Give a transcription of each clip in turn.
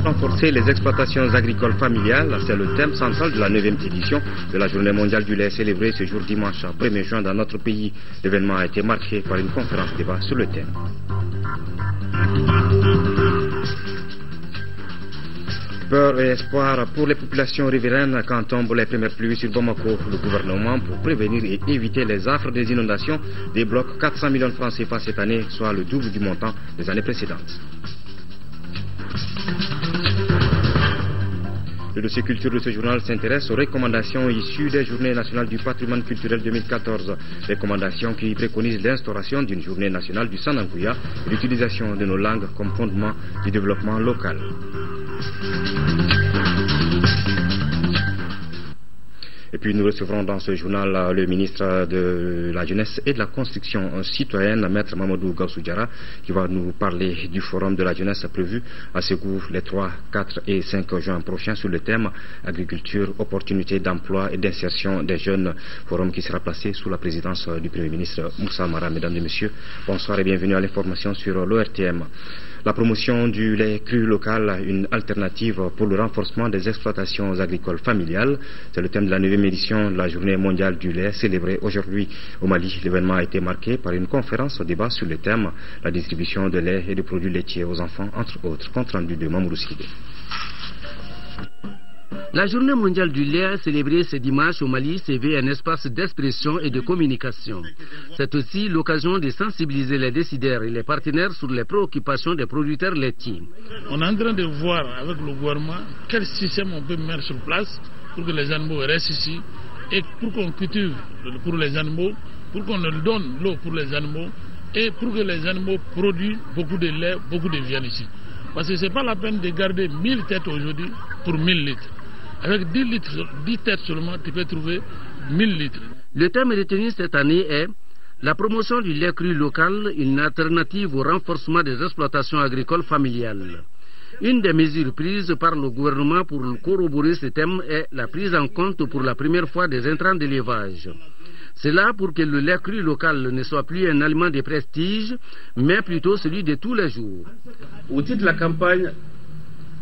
Renforcer les exploitations agricoles familiales, c'est le thème central de la 9e édition de la Journée mondiale du lait célébrée ce jour dimanche 1er juin dans notre pays. L'événement a été marqué par une conférence débat sur le thème. Peur et espoir pour les populations riveraines quand tombent les premières pluies sur Bamako. Le gouvernement, pour prévenir et éviter les affres des inondations, débloque 400 millions de francs CFA cette année, soit le double du montant des années précédentes. Le dossier culture de ce journal s'intéresse aux recommandations issues des Journées nationales du patrimoine culturel 2014. Recommandations qui préconisent l'instauration d'une journée nationale du Sananguya et l'utilisation de nos langues comme fondement du développement local. Et puis nous recevrons dans ce journal le ministre de la Jeunesse et de la Construction citoyenne, Maître Mamadou Gaussou-Diarra, qui va nous parler du forum de la jeunesse prévu à Ségou les 3, 4 et 5 juin prochains sur le thème agriculture, opportunités d'emploi et d'insertion des jeunes. Forum qui sera placé sous la présidence du Premier ministre Moussa Mara. Mesdames et messieurs, bonsoir et bienvenue à l'information sur l'ORTM. La promotion du lait cru local, une alternative pour le renforcement des exploitations agricoles familiales. C'est le thème de la 9e édition de la Journée mondiale du lait célébrée aujourd'hui au Mali. L'événement a été marqué par une conférence au débat sur le thème la distribution de lait et de produits laitiers aux enfants, entre autres. Compte rendu de Mamoudou Sidé. La Journée mondiale du lait célébrée ce dimanche au Mali s'est vue un espace d'expression et de communication. C'est aussi l'occasion de sensibiliser les décideurs et les partenaires sur les préoccupations des producteurs laitiers. On est en train de voir avec le gouvernement quel système on peut mettre sur place pour que les animaux restent ici et pour qu'on cultive pour les animaux, pour qu'on leur donne l'eau pour les animaux et pour que les animaux produisent beaucoup de lait, beaucoup de viande ici. Parce que ce n'est pas la peine de garder 1000 têtes aujourd'hui pour 1000 litres. Avec 10 têtes seulement, tu peux trouver 1000 litres. Le thème retenu cette année est la promotion du lait cru local, une alternative au renforcement des exploitations agricoles familiales. Une des mesures prises par le gouvernement pour corroborer ce thème est la prise en compte pour la première fois des intrants d'élevage. C'est là pour que le lait cru local ne soit plus un aliment de prestige, mais plutôt celui de tous les jours. Au titre de la campagne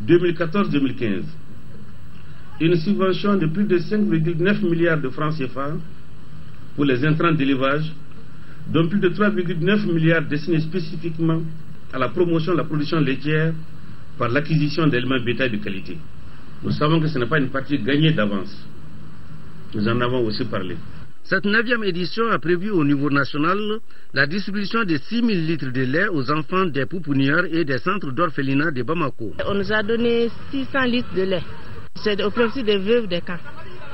2014-2015, une subvention de plus de 5,9 milliards de francs CFA pour les intrants d'élevage, dont plus de 3,9 milliards destinés spécifiquement à la promotion de la production laitière par l'acquisition d'éléments bétail de qualité. Nous savons que ce n'est pas une partie gagnée d'avance. Nous en avons aussi parlé. Cette 9e édition a prévu au niveau national la distribution de 6 000 litres de lait aux enfants des pouponnières et des centres d'orphelinat de Bamako. On nous a donné 600 litres de lait. C'est au profit des veuves des camps,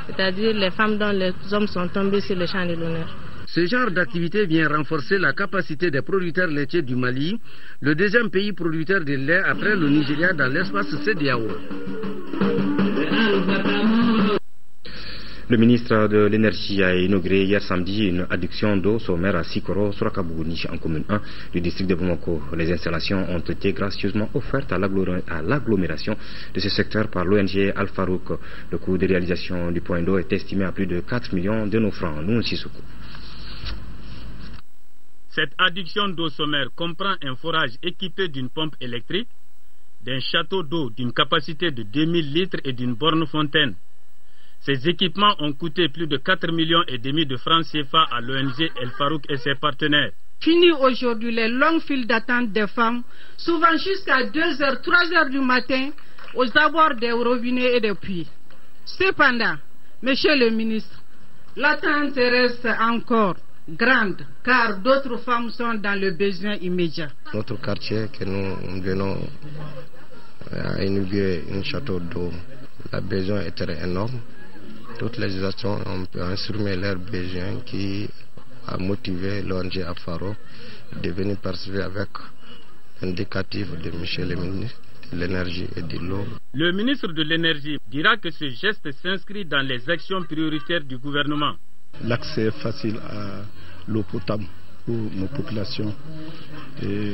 c'est-à-dire les femmes dont les hommes sont tombés sur le champ de l'honneur. Ce genre d'activité vient renforcer la capacité des producteurs laitiers du Mali, le deuxième pays producteur de lait après le Nigeria dans l'espace CEDEAO. Le ministre de l'Énergie a inauguré hier samedi une adduction d'eau sommaire à Sikoro, Sorakabouni, en commune 1 du district de Bamako. Les installations ont été gracieusement offertes à l'agglomération de ce secteur par l'ONG Al-Farouk. Le coût de réalisation du point d'eau est estimé à plus de 4 millions de nos francs. Nous, Sissoko. Cette adduction d'eau sommaire comprend un forage équipé d'une pompe électrique, d'un château d'eau d'une capacité de 2000 litres et d'une borne fontaine. Ces équipements ont coûté plus de 4,5 millions de francs CFA à l'ONG El Farouk et ses partenaires. Fini aujourd'hui les longues files d'attente des femmes, souvent jusqu'à 2h, 3h du matin, aux abords des robinets et des puits. Cependant, monsieur le ministre, l'attente reste encore grande, car d'autres femmes sont dans le besoin immédiat. Notre quartier que nous venons à inaugurer un château d'eau, le besoin est très énorme. Toutes les associations ont exprimé leurs besoins qui a motivé l'ONG Afaro de venir participer avec l'indicatif de M. le ministre de l'Énergie et de l'eau. Le ministre de l'Énergie dira que ce geste s'inscrit dans les actions prioritaires du gouvernement. L'accès facile à l'eau potable pour nos populations. Et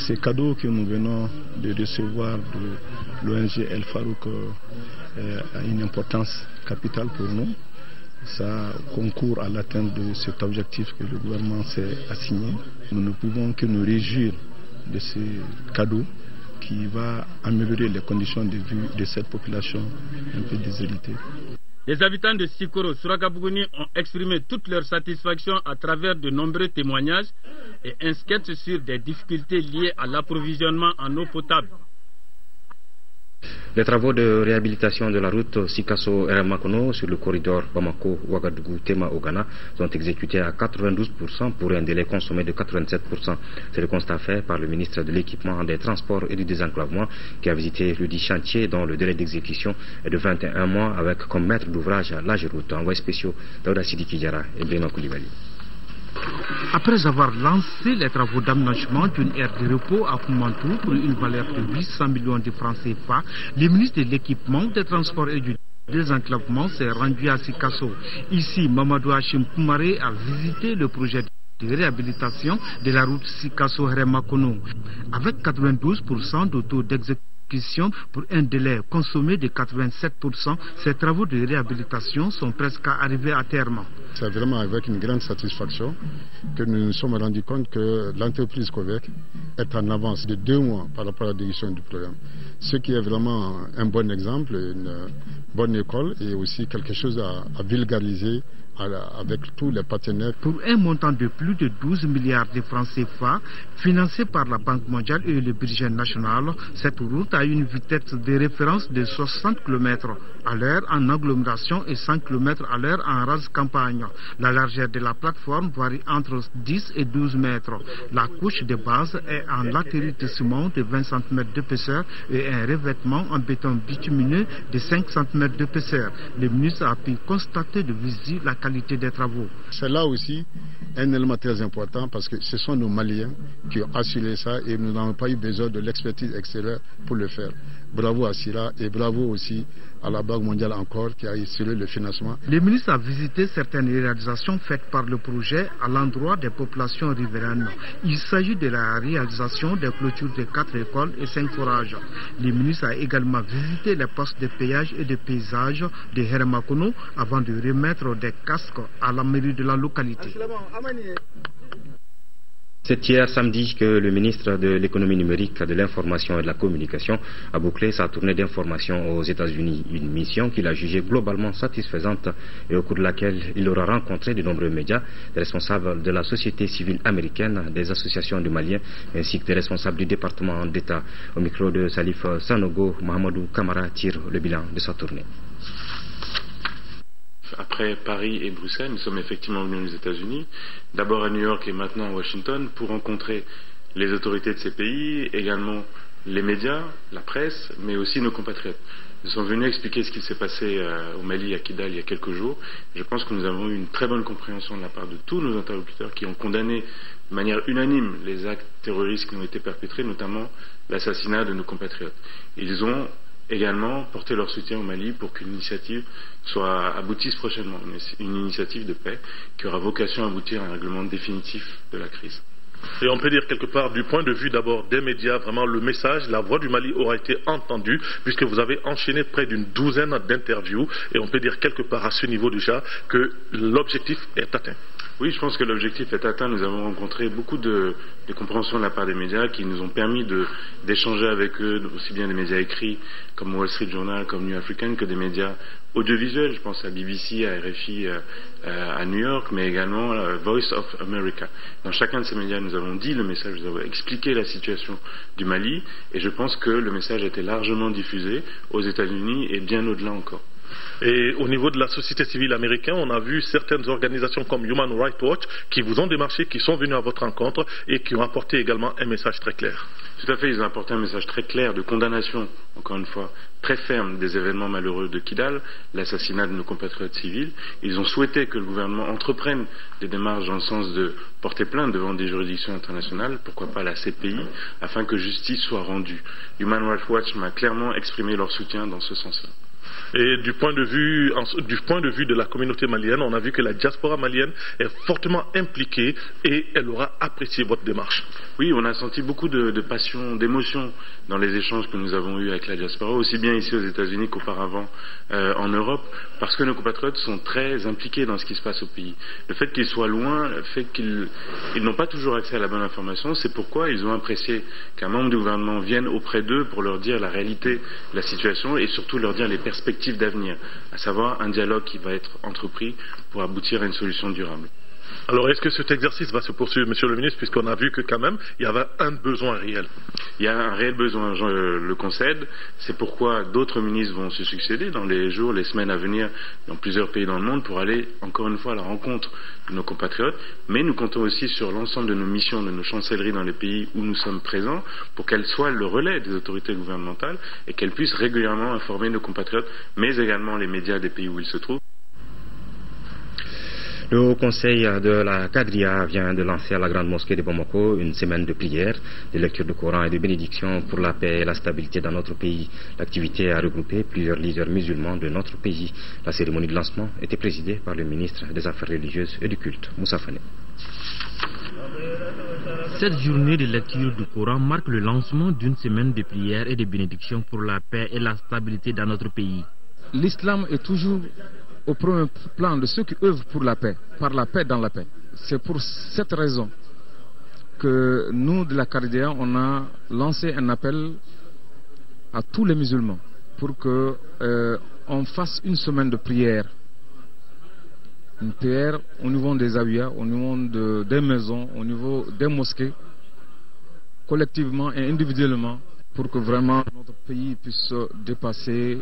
ces cadeaux que nous venons de recevoir de l'ONG El Farouk a une importance capitale pour nous. ça concourt à l'atteinte de cet objectif que le gouvernement s'est assigné. Nous ne pouvons que nous réjouir de ce cadeau qui va améliorer les conditions de vie de cette population un peu déshéritée. Les habitants de Sikoro, Surakabougoni ont exprimé toute leur satisfaction à travers de nombreux témoignages et inquiètent sur des difficultés liées à l'approvisionnement en eau potable. Les travaux de réhabilitation de la route Sikasso-Ramakono sur le corridor Bamako-Ouagadougou-Tema au Ghana sont exécutés à 92% pour un délai consommé de 87%. C'est le constat fait par le ministre de l'Équipement, des Transports et du Désenclavement qui a visité le dit chantier dont le délai d'exécution est de 21 mois avec comme maître d'ouvrage l'AGEROUTE. Envoyés spéciaux Daouda Sidiki Diarra et Brema Koulibaly. Après avoir lancé les travaux d'aménagement d'une aire de repos à Koumantou pour une valeur de 800 millions de francs CFA, le ministre de l'Équipement, des Transports et du Désenclavement s'est rendu à Sikasso. Ici, Mamadou Hachim Koumaré a visité le projet de réhabilitation de la route Sikasso-Ramakono. Avec 92% de taux d'exécution pour un délai consommé de 87%, ces travaux de réhabilitation sont presque arrivés à terme. C'est vraiment avec une grande satisfaction que nous nous sommes rendus compte que l'entreprise COVEC est en avance de 2 mois par rapport à la direction du programme. Ce qui est vraiment un bon exemple, une bonne école et aussi quelque chose à vulgariser avec tous les partenaires. Pour un montant de plus de 12 milliards de francs CFA, financé par la Banque mondiale et le budget national, cette route a une vitesse de référence de 60 km à l'heure en agglomération et 100 km à l'heure en rase campagne. La largeur de la plateforme varie entre 10 et 12 mètres. La couche de base est en latérite de ciment de 20 cm d'épaisseur et un revêtement en béton bitumineux de 5 cm d'épaisseur. Le ministre a pu constater de visu la qualité des travaux. C'est là aussi un élément très important parce que ce sont nos Maliens qui ont assuré ça et nous n'avons pas eu besoin de l'expertise extérieure pour le faire. Bravo à Sira et bravo aussi à la Banque mondiale encore qui a assuré le financement. Le ministre a visité certaines réalisations faites par le projet à l'endroit des populations riveraines. Il s'agit de la réalisation des clôtures de 4 écoles et 5 forages. Le ministre a également visité les postes de péage et de paysage de Hermakono avant de remettre des casques à la mairie de la localité. C'est hier samedi que le ministre de l'économie numérique, de l'information et de la communication a bouclé sa tournée d'information aux États-Unis. Une mission qu'il a jugée globalement satisfaisante et au cours de laquelle il aura rencontré de nombreux médias, des responsables de la société civile américaine, des associations de Maliens ainsi que des responsables du département d'État. Au micro de Salif Sanogo, Mohamedou Kamara tire le bilan de sa tournée. Après Paris et Bruxelles, nous sommes effectivement venus aux États-Unis, d'abord à New York et maintenant à Washington, pour rencontrer les autorités de ces pays, également les médias, la presse, mais aussi nos compatriotes. Nous sommes venus expliquer ce qui s'est passé au Mali, à Kidal, il y a quelques jours. Je pense que nous avons eu une très bonne compréhension de la part de tous nos interlocuteurs qui ont condamné de manière unanime les actes terroristes qui ont été perpétrés, notamment l'assassinat de nos compatriotes. Ils ont également porter leur soutien au Mali pour qu'une initiative aboutisse prochainement, une initiative de paix qui aura vocation à aboutir à un règlement définitif de la crise. Et on peut dire quelque part, du point de vue d'abord des médias, vraiment le message, la voix du Mali aura été entendue, puisque vous avez enchaîné près d'une douzaine d'interviews, et on peut dire quelque part à ce niveau déjà que l'objectif est atteint. Oui, je pense que l'objectif est atteint. Nous avons rencontré beaucoup de compréhension de la part des médias qui nous ont permis d'échanger avec eux, aussi bien des médias écrits comme Wall Street Journal, comme New African, que des médias audiovisuels. Je pense à BBC, à RFI, à New York, mais également à Voice of America. Dans chacun de ces médias, nous avons dit le message, nous avons expliqué la situation du Mali, et je pense que le message a été largement diffusé aux États-Unis et bien au-delà encore. Et au niveau de la société civile américaine, on a vu certaines organisations comme Human Rights Watch qui vous ont démarché, qui sont venues à votre rencontre et qui ont apporté également un message très clair. Tout à fait, ils ont apporté un message très clair de condamnation, encore une fois, très ferme des événements malheureux de Kidal, l'assassinat de nos compatriotes civils. Ils ont souhaité que le gouvernement entreprenne des démarches dans le sens de porter plainte devant des juridictions internationales, pourquoi pas la CPI, afin que justice soit rendue. Human Rights Watch m'a clairement exprimé leur soutien dans ce sens-là. Et du point de vue de la communauté malienne, on a vu que la diaspora malienne est fortement impliquée et elle aura apprécié votre démarche. Oui, on a senti beaucoup de passion, d'émotion dans les échanges que nous avons eus avec la diaspora, aussi bien ici aux États-Unis qu'auparavant en Europe, parce que nos compatriotes sont très impliqués dans ce qui se passe au pays. Le fait qu'ils soient loin, le fait qu'ils n'ont pas toujours accès à la bonne information, c'est pourquoi ils ont apprécié qu'un membre du gouvernement vienne auprès d'eux pour leur dire la réalité de la situation et surtout leur dire les perspectives d'avenir, à savoir un dialogue qui va être entrepris pour aboutir à une solution durable. Alors, est-ce que cet exercice va se poursuivre, Monsieur le Ministre, puisqu'on a vu que quand même, il y avait un besoin réel? Il y a un réel besoin, je le concède. C'est pourquoi d'autres ministres vont se succéder dans les jours, les semaines à venir, dans plusieurs pays dans le monde, pour aller, encore une fois, à la rencontre de nos compatriotes. Mais nous comptons aussi sur l'ensemble de nos missions, de nos chancelleries dans les pays où nous sommes présents, pour qu'elles soient le relais des autorités gouvernementales et qu'elles puissent régulièrement informer nos compatriotes, mais également les médias des pays où ils se trouvent. Le Haut Conseil de la Quadria vient de lancer à la Grande Mosquée de Bamako une semaine de prière, de lecture du Coran et de bénédiction pour la paix et la stabilité dans notre pays. L'activité a regroupé plusieurs leaders musulmans de notre pays. La cérémonie de lancement était présidée par le ministre des Affaires religieuses et du culte, Moussa Fane. Cette journée de lecture du Coran marque le lancement d'une semaine de prière et de bénédiction pour la paix et la stabilité dans notre pays. L'islam est toujours au premier plan de ceux qui œuvrent pour la paix, par la paix dans la paix. C'est pour cette raison que nous, de la Quadria, on a lancé un appel à tous les musulmans pour que on fasse une semaine de prière. Une prière au niveau des awiyas, au niveau des maisons, au niveau des mosquées, collectivement et individuellement, pour que vraiment notre pays puisse dépasser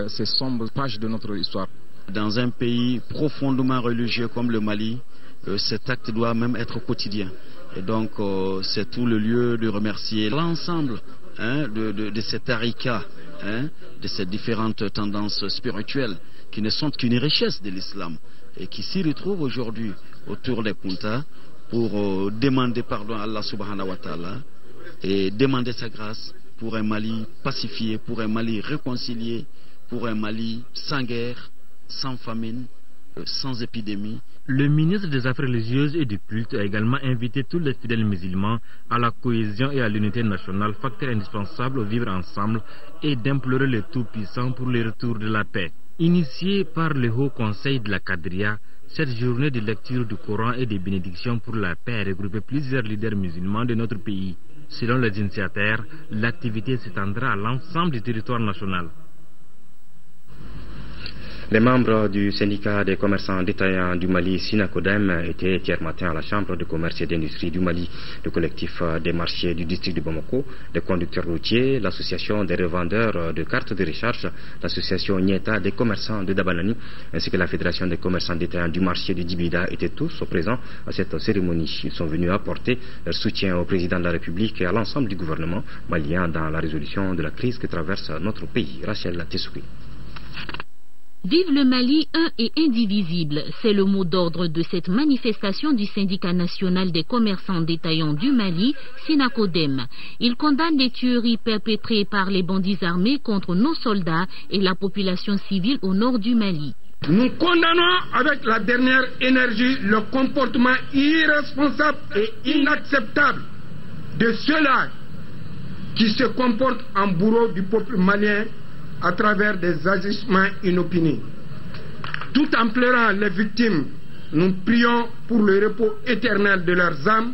ces sombres pages de notre histoire. Dans un pays profondément religieux comme le Mali, cet acte doit même être quotidien. Et donc c'est tout le lieu de remercier l'ensemble de ces tarikas, de ces différentes tendances spirituelles qui ne sont qu'une richesse de l'islam et qui s'y retrouvent aujourd'hui autour des Kunta pour demander pardon à Allah subhanahu wa ta'ala et demander sa grâce pour un Mali pacifié, pour un Mali réconcilié, pour un Mali sans guerre, sans famine, sans épidémie. Le ministre des Affaires religieuses et du culte a également invité tous les fidèles musulmans à la cohésion et à l'unité nationale, facteur indispensable au vivre ensemble, et d'implorer le Tout-Puissant pour le retour de la paix. Initiée par le Haut Conseil de la Quadria, cette journée de lecture du Coran et de bénédiction pour la paix a regroupé plusieurs leaders musulmans de notre pays. Selon les initiateurs, l'activité s'étendra à l'ensemble du territoire national. Les membres du syndicat des commerçants détaillants du Mali, Sinacodem, étaient hier matin à la Chambre de commerce et d'industrie du Mali. Le collectif des marchés du district de Bamako, les conducteurs routiers, l'association des revendeurs de cartes de recharge, l'association Nieta des commerçants de Dabanani, ainsi que la fédération des commerçants détaillants du marché de Dibida étaient tous présents à cette cérémonie. Ils sont venus apporter leur soutien au président de la République et à l'ensemble du gouvernement malien dans la résolution de la crise que traverse notre pays. Rachel Tessouri. Vive le Mali, un et indivisible, c'est le mot d'ordre de cette manifestation du syndicat national des commerçants détaillants du Mali, Sinacodem. Il condamne les tueries perpétrées par les bandits armés contre nos soldats et la population civile au nord du Mali. Nous condamnons avec la dernière énergie le comportement irresponsable et inacceptable de ceux-là qui se comportent en bourreau du peuple malien à travers des agissements inopinés. Tout en pleurant les victimes, nous prions pour le repos éternel de leurs âmes,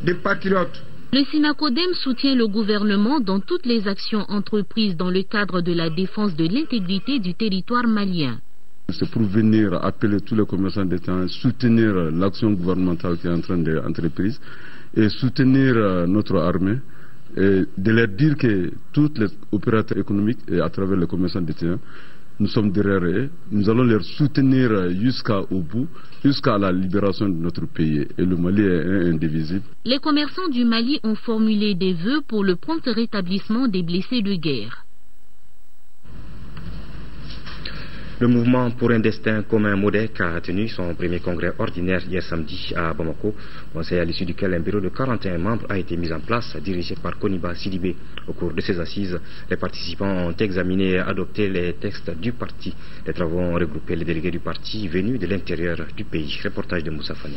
des patriotes. Le Sinacodem soutient le gouvernement dans toutes les actions entreprises dans le cadre de la défense de l'intégrité du territoire malien. C'est pour venir appeler tous les commerçants d'État, soutenir l'action gouvernementale qui est en train d'être entreprise et soutenir notre armée. Et de leur dire que tous les opérateurs économiques et à travers les commerçants détaillants, nous sommes derrière eux, nous allons les soutenir jusqu'au bout, jusqu'à la libération de notre pays. Et le Mali est indivisible. Les commerçants du Mali ont formulé des vœux pour le prompt rétablissement des blessés de guerre. Le mouvement pour un destin commun MODEC a tenu son premier congrès ordinaire hier samedi à Bamako, conseil à l'issue duquel un bureau de 41 membres a été mis en place, dirigé par Koniba Sidibé. Au cours de ces assises, les participants ont examiné et adopté les textes du parti. Les travaux ont regroupé les délégués du parti venus de l'intérieur du pays. Reportage de Moussa Fane.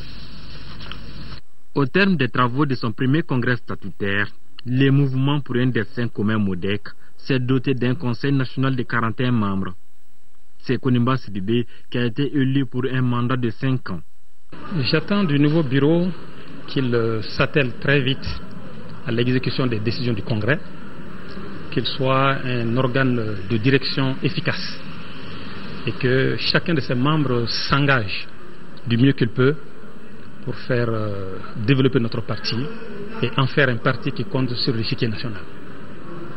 Au terme des travaux de son premier congrès statutaire, le mouvement pour un destin commun MODEC s'est doté d'un conseil national de 41 membres. C'est Koniba Sidibé qui a été élu pour un mandat de 5 ans. J'attends du nouveau bureau qu'il s'attelle très vite à l'exécution des décisions du Congrès, qu'il soit un organe de direction efficace et que chacun de ses membres s'engage du mieux qu'il peut pour faire développer notre parti et en faire un parti qui compte sur l'échiquier national.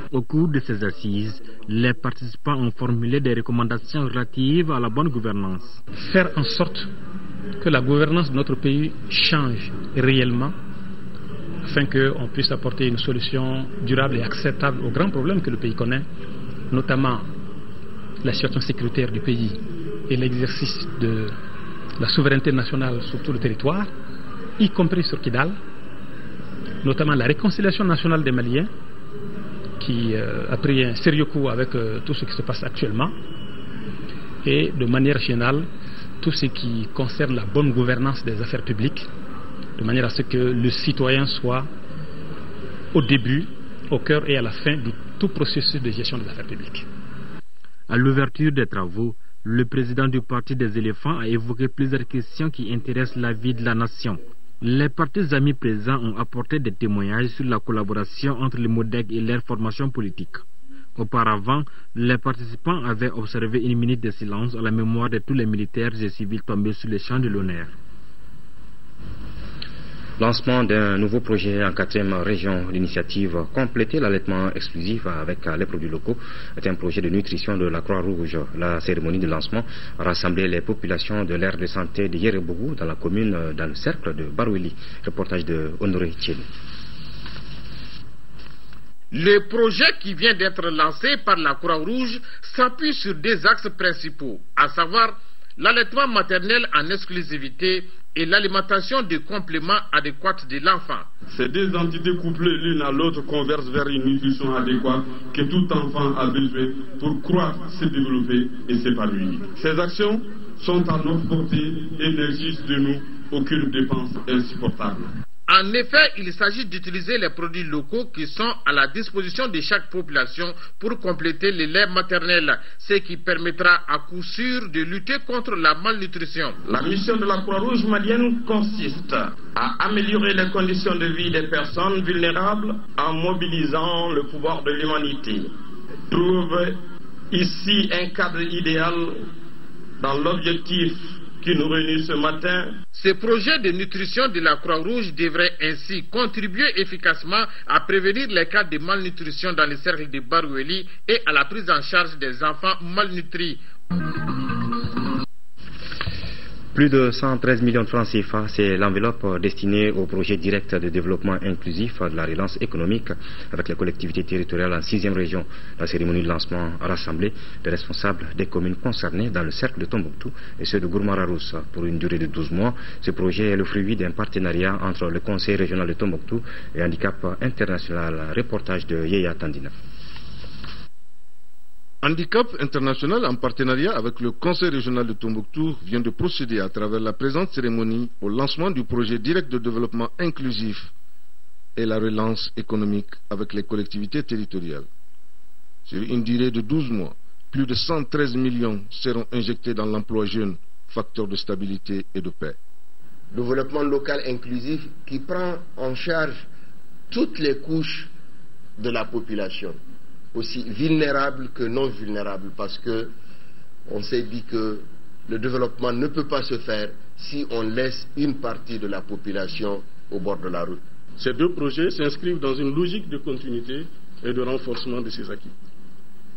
Au cours de ces assises, les participants ont formulé des recommandations relatives à la bonne gouvernance. Faire en sorte que la gouvernance de notre pays change réellement afin qu'on puisse apporter une solution durable et acceptable aux grands problèmes que le pays connaît, notamment la situation sécuritaire du pays et l'exercice de la souveraineté nationale sur tout le territoire, y compris sur Kidal, notamment la réconciliation nationale des Maliens, qui a pris un sérieux coup avec tout ce qui se passe actuellement, et de manière générale, tout ce qui concerne la bonne gouvernance des affaires publiques, de manière à ce que le citoyen soit au début, au cœur et à la fin de tout processus de gestion des affaires publiques. À l'ouverture des travaux, le président du Parti des éléphants a évoqué plusieurs questions qui intéressent la vie de la nation. Les partis amis présents ont apporté des témoignages sur la collaboration entre les MODEC et leur formation politique. Auparavant, les participants avaient observé une minute de silence à la mémoire de tous les militaires et civils tombés sur les champs de l'honneur. Lancement d'un nouveau projet en 4e région. L'initiative Compléter l'allaitement exclusif avec les produits locaux est un projet de nutrition de la Croix-Rouge. La cérémonie de lancement a rassemblé les populations de l'aire de santé de Yérebougou dans la commune, dans le cercle de Baroueli. Reportage de Honoré Tchène. Le projet qui vient d'être lancé par la Croix-Rouge s'appuie sur 2 axes principaux, à savoir l'allaitement maternel en exclusivité et l'alimentation de compléments adéquats de l'enfant. Ces 2 entités couplées l'une à l'autre convergent vers une nutrition adéquate que tout enfant a besoin pour croître, se développer et s'épanouir. Ces actions sont à notre portée et n'exigent de nous aucune dépense insupportable. En effet, il s'agit d'utiliser les produits locaux qui sont à la disposition de chaque population pour compléter les laits maternels, ce qui permettra à coup sûr de lutter contre la malnutrition. La mission de la Croix-Rouge malienne consiste à améliorer les conditions de vie des personnes vulnérables en mobilisant le pouvoir de l'humanité. Trouve ici un cadre idéal dans l'objectif qui nous réunit ce matin. Ce projet de nutrition de la Croix-Rouge devrait ainsi contribuer efficacement à prévenir les cas de malnutrition dans les cercles de Baroueli et à la prise en charge des enfants malnutris. Plus de 113 millions de francs CFA, c'est l'enveloppe destinée au projet direct de développement inclusif de la relance économique avec les collectivités territoriales en 6e région. La cérémonie de lancement a rassemblé les responsables des communes concernées dans le cercle de Tombouctou et ceux de Gourmara-Rousse. Pour une durée de 12 mois, ce projet est le fruit d'un partenariat entre le Conseil régional de Tombouctou et Handicap International. Reportage de Yeya Tandina. Handicap International, en partenariat avec le Conseil régional de Tombouctou, vient de procéder à travers la présente cérémonie au lancement du projet direct de développement inclusif et la relance économique avec les collectivités territoriales. Sur une durée de 12 mois, plus de 113 millions seront injectés dans l'emploi jeune, facteur de stabilité et de paix. Développement local inclusif qui prend en charge toutes les couches de la population, aussi vulnérables que non vulnérables, parce que on s'est dit que le développement ne peut pas se faire si on laisse une partie de la population au bord de la route. Ces 2 projets s'inscrivent dans une logique de continuité et de renforcement de ces acquis.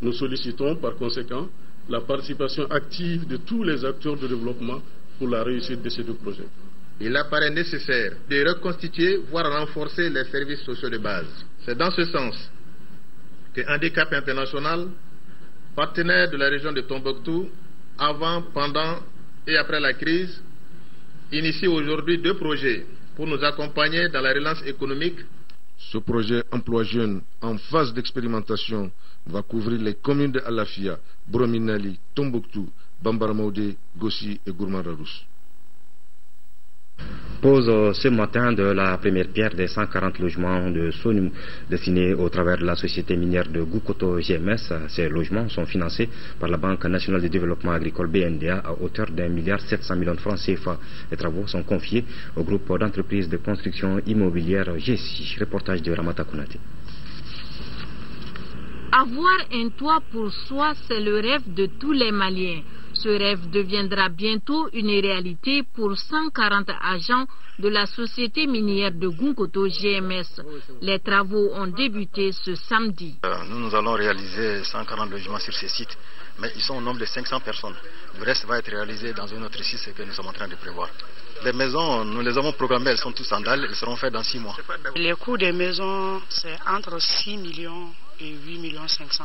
Nous sollicitons par conséquent la participation active de tous les acteurs de développement pour la réussite de ces 2 projets. Il apparaît nécessaire de reconstituer, voire renforcer les services sociaux de base. C'est dans ce sens que Handicap International, partenaire de la région de Tombouctou, avant, pendant et après la crise, initie aujourd'hui 2 projets pour nous accompagner dans la relance économique. Ce projet Emploi Jeune en phase d'expérimentation va couvrir les communes de Alafia, Brominali, Tombouctou, Bambaramaoudé, Gossi et Gourmand-Rousse. Pose ce matin de la première pierre des 140 logements de Sonum destinés au travers de la société minière de Goukoto GMS. Ces logements sont financés par la Banque nationale de développement agricole BNDA à hauteur d'1,7 milliard de francs CFA. Les travaux sont confiés au groupe d'entreprises de construction immobilière GESI. Reportage de Ramata Kounate. Avoir un toit pour soi, c'est le rêve de tous les Maliens. Ce rêve deviendra bientôt une réalité pour 140 agents de la société minière de Goukoto GMS. Les travaux ont débuté ce samedi. Nous allons réaliser 140 logements sur ces sites, mais ils sont au nombre de 500 personnes. Le reste va être réalisé dans un autre site, ce que nous sommes en train de prévoir. Les maisons, nous les avons programmées, elles sont tous en dalles, elles seront faites dans 6 mois. Les coûts des maisons, c'est entre 6 millions et 8 millions 500.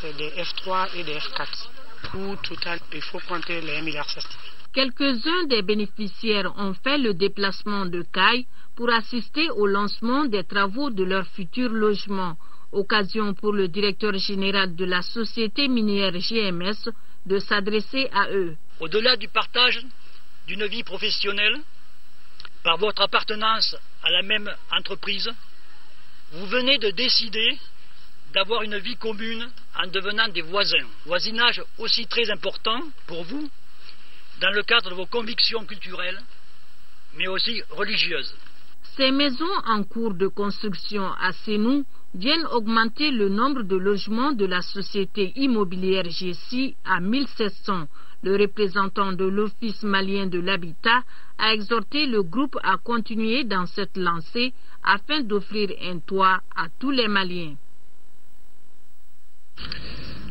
C'est des F3 et des F4. Coût total, il faut compter les 1,7 milliard. Quelques-uns des bénéficiaires ont fait le déplacement de Caille pour assister au lancement des travaux de leur futur logement. Occasion pour le directeur général de la société minière GMS de s'adresser à eux. Au-delà du partage d'une vie professionnelle, par votre appartenance à la même entreprise, vous venez de décider d'avoir une vie commune en devenant des voisins. Voisinage aussi très important pour vous dans le cadre de vos convictions culturelles, mais aussi religieuses. Ces maisons en cours de construction à Sénou viennent augmenter le nombre de logements de la société immobilière GESI à 1700. Le représentant de l'Office malien de l'habitat a exhorté le groupe à continuer dans cette lancée afin d'offrir un toit à tous les Maliens.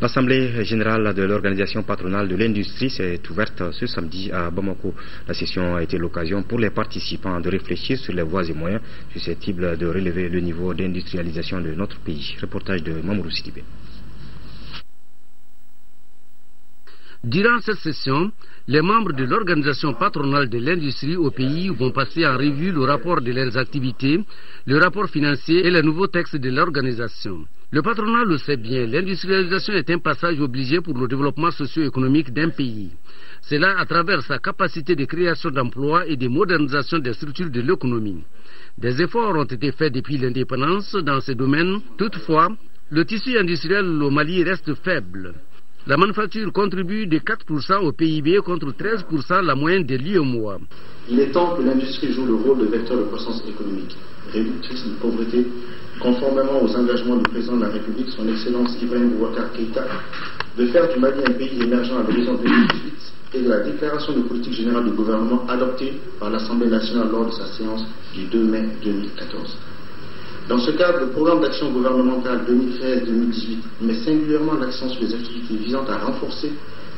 L'Assemblée générale de l'organisation patronale de l'industrie s'est ouverte ce samedi à Bamako. La session a été l'occasion pour les participants de réfléchir sur les voies et moyens susceptibles de relever le niveau d'industrialisation de notre pays. Reportage de Mamoudou Sidibé. Durant cette session, les membres de l'organisation patronale de l'industrie au pays vont passer en revue le rapport de leurs activités, le rapport financier et les nouveaux textes de l'organisation. Le patronat le sait bien, l'industrialisation est un passage obligé pour le développement socio-économique d'un pays. Cela à travers sa capacité de création d'emplois et de modernisation des structures de l'économie. Des efforts ont été faits depuis l'indépendance dans ces domaines. Toutefois, le tissu industriel au Mali reste faible. La manufacture contribue de 4% au PIB contre 13% la moyenne de l'UEMOA. Il est temps que l'industrie joue le rôle de vecteur de croissance économique, réductrice de pauvreté, conformément aux engagements du président de la République, son Excellence Ibrahim Boubacar Keïta, de faire du Mali un pays émergent à l'horizon 2018 et de la déclaration de politique générale du gouvernement adoptée par l'Assemblée nationale lors de sa séance du 2 mai 2014. Dans ce cadre, le programme d'action gouvernementale 2013-2018 met singulièrement l'accent sur les activités visant à renforcer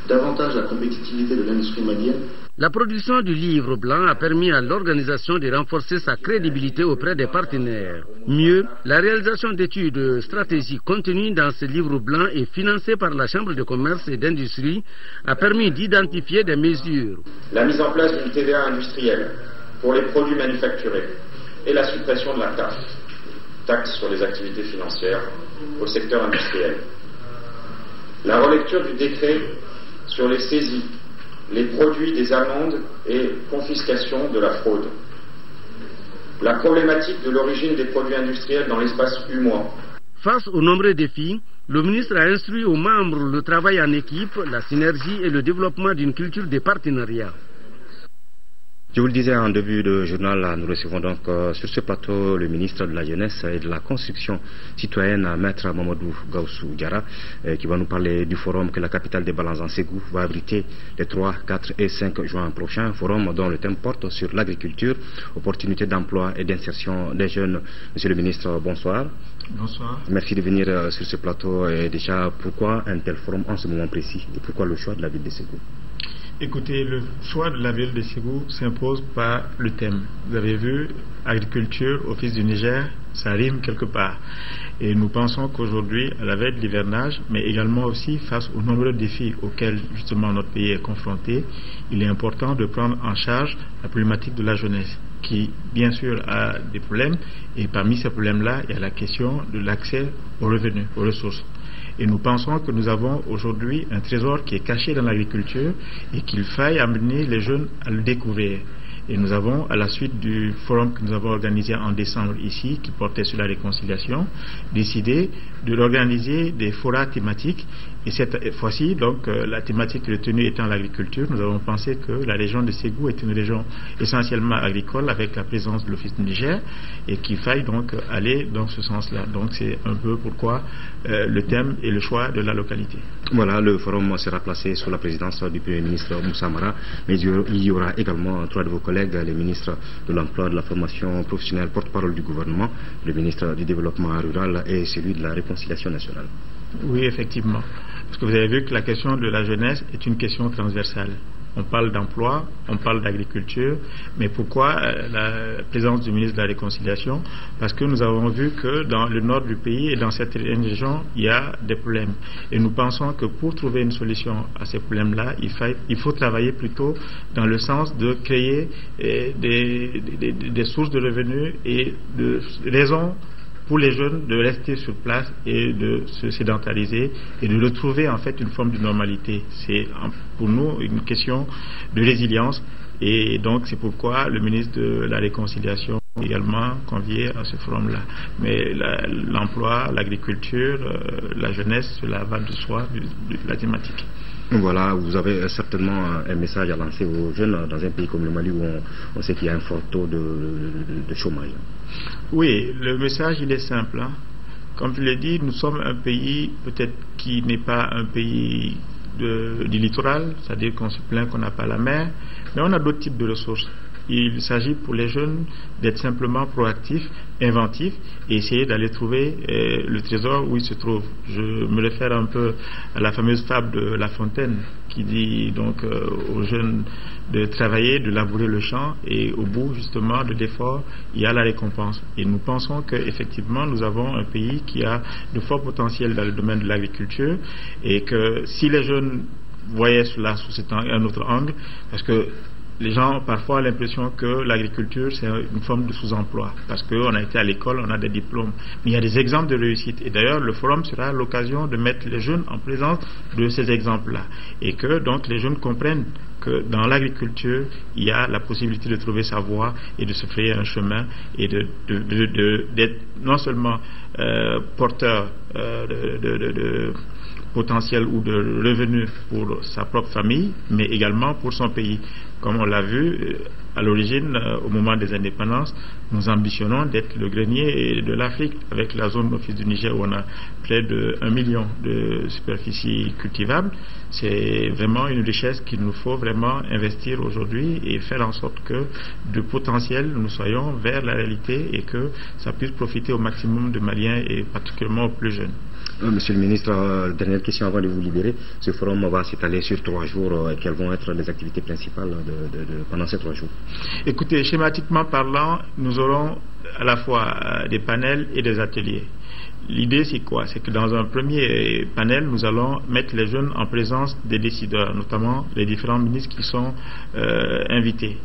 davantage la compétitivité de l'industrie malienne. La production du livre blanc a permis à l'organisation de renforcer sa crédibilité auprès des partenaires. Mieux, la réalisation d'études stratégiques contenues dans ce livre blanc et financées par la Chambre de commerce et d'industrie a permis d'identifier des mesures. La mise en place d'une TVA industrielle pour les produits manufacturés et la suppression de la taxe sur les activités financières au secteur industriel. La relecture du décret sur les saisies, les produits des amendes et confiscation de la fraude. La problématique de l'origine des produits industriels dans l'espace UMOA. Face aux nombreux défis, le ministre a instruit aux membres le travail en équipe, la synergie et le développement d'une culture de partenariat. Je vous le disais en début de journal, nous recevons donc sur ce plateau le ministre de la Jeunesse et de la Construction citoyenne, Maître Mamadou Gaussou Diarra, qui va nous parler du forum que la capitale des Balanzans Ségou va abriter les 3, 4 et 5 juin prochains. Forum dont le thème porte sur l'agriculture, opportunités d'emploi et d'insertion des jeunes. Monsieur le ministre, bonsoir. Bonsoir. Merci de venir sur ce plateau. Et déjà, pourquoi un tel forum en ce moment précis et pourquoi le choix de la ville de Ségou? Écoutez, le choix de la ville de Ségou s'impose par le thème. Vous avez vu, agriculture, office du Niger, ça rime quelque part. Et nous pensons qu'aujourd'hui, à la veille de l'hivernage, mais également aussi face aux nombreux défis auxquels justement notre pays est confronté, il est important de prendre en charge la problématique de la jeunesse, qui bien sûr a des problèmes, et parmi ces problèmes-là, il y a la question de l'accès aux revenus, aux ressources. Et nous pensons que nous avons aujourd'hui un trésor qui est caché dans l'agriculture et qu'il faille amener les jeunes à le découvrir. Et nous avons, à la suite du forum que nous avons organisé en décembre ici, qui portait sur la réconciliation, décidé de l'organiser des forats thématiques. Et cette fois-ci, donc, la thématique retenue étant l'agriculture, nous avons pensé que la région de Ségou est une région essentiellement agricole avec la présence de l'Office du Niger et qu'il faille donc aller dans ce sens-là. Donc c'est un peu pourquoi le thème et le choix de la localité. Voilà, le forum sera placé sous la présidence du Premier ministre Moussa Mara, mais il y aura également 3 de vos collègues, les ministres de l'Emploi, de la Formation professionnelle, porte-parole du gouvernement, le ministre du Développement rural et celui de la Réconciliation nationale. Oui, effectivement. Parce que vous avez vu que la question de la jeunesse est une question transversale. On parle d'emploi, on parle d'agriculture, mais pourquoi la présence du ministre de la Réconciliation? Parce que nous avons vu que dans le nord du pays et dans certaines régions, il y a des problèmes. Et nous pensons que pour trouver une solution à ces problèmes-là, il faut travailler plutôt dans le sens de créer des sources de revenus et de raisons pour les jeunes de rester sur place et de se sédentariser et de retrouver en fait une forme de normalité. C'est pour nous une question de résilience et donc c'est pourquoi le ministre de la Réconciliation est également convié à ce forum-là. Mais l'emploi, l'agriculture, la jeunesse, cela va de soi de la thématique. Voilà, vous avez certainement un message à lancer aux jeunes dans un pays comme le Mali où on sait qu'il y a un fort taux de chômage. Oui, le message il est simple. Comme je l'ai dit, nous sommes un pays peut-être qui n'est pas un pays du littoral, c'est-à-dire qu'on se plaint qu'on n'a pas la mer, mais on a d'autres types de ressources. Il s'agit pour les jeunes d'être simplement proactifs, inventifs et essayer d'aller trouver le trésor où il se trouve. Je me réfère un peu à la fameuse fable de La Fontaine qui dit donc aux jeunes de travailler, de labourer le champ et au bout justement de l'effort, il y a la récompense. Et nous pensons qu'effectivement nous avons un pays qui a de forts potentiels dans le domaine de l'agriculture et que si les jeunes voyaient cela sous un autre angle, parce que les gens ont parfois l'impression que l'agriculture c'est une forme de sous-emploi parce qu'on a été à l'école, on a des diplômes, mais il y a des exemples de réussite et d'ailleurs le forum sera l'occasion de mettre les jeunes en présence de ces exemples-là et que donc les jeunes comprennent que dans l'agriculture il y a la possibilité de trouver sa voie et de se frayer un chemin et d'être non seulement porteur de potentiel ou de revenus pour sa propre famille, mais également pour son pays. Comme on l'a vu, à l'origine, au moment des indépendances, nous ambitionnons d'être le grenier de l'Afrique avec la zone office du Niger où on a près de 1 million de superficies cultivables. C'est vraiment une richesse qu'il nous faut vraiment investir aujourd'hui et faire en sorte que de potentiel nous soyons vers la réalité et que ça puisse profiter au maximum de Maliens et particulièrement aux plus jeunes. Monsieur le ministre, dernière question avant de vous libérer. Ce forum va s'étaler sur 3 jours. Quelles vont être les activités principales pendant ces 3 jours? Écoutez, schématiquement parlant, nous aurons à la fois des panels et des ateliers. L'idée c'est quoi? C'est que dans un premier panel, nous allons mettre les jeunes en présence des décideurs, notamment les différents ministres qui sont invités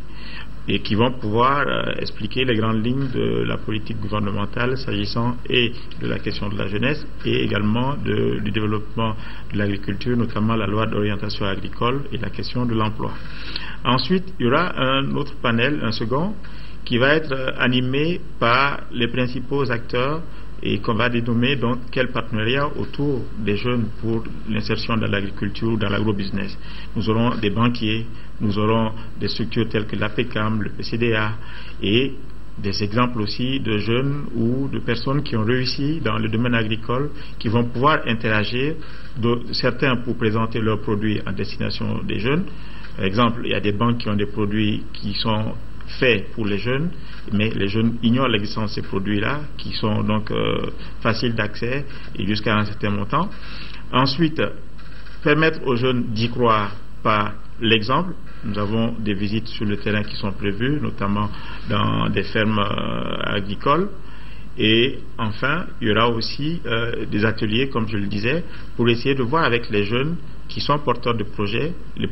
et qui vont pouvoir expliquer les grandes lignes de la politique gouvernementale s'agissant et de la question de la jeunesse et également du développement de l'agriculture, notamment la loi d'orientation agricole et la question de l'emploi. Ensuite, il y aura un autre panel, un second, qui va être animé par les principaux acteurs et qu'on va dénommer donc quel partenariat autour des jeunes pour l'insertion dans l'agriculture ou dans l'agrobusiness. Nous aurons des banquiers, nous aurons des structures telles que l'APECAM, le PCDA et des exemples aussi de jeunes ou de personnes qui ont réussi dans le domaine agricole qui vont pouvoir interagir, certains pour présenter leurs produits en destination des jeunes. Par exemple, il y a des banques qui ont des produits qui sont faits pour les jeunes, mais les jeunes ignorent l'existence de ces produits-là, qui sont donc faciles d'accès et jusqu'à un certain montant. Ensuite, permettre aux jeunes d'y croire par l'exemple. Nous avons des visites sur le terrain qui sont prévues, notamment dans des fermes agricoles. Et enfin, il y aura aussi des ateliers, comme je le disais, pour essayer de voir avec les jeunes qui sont porteurs de projets les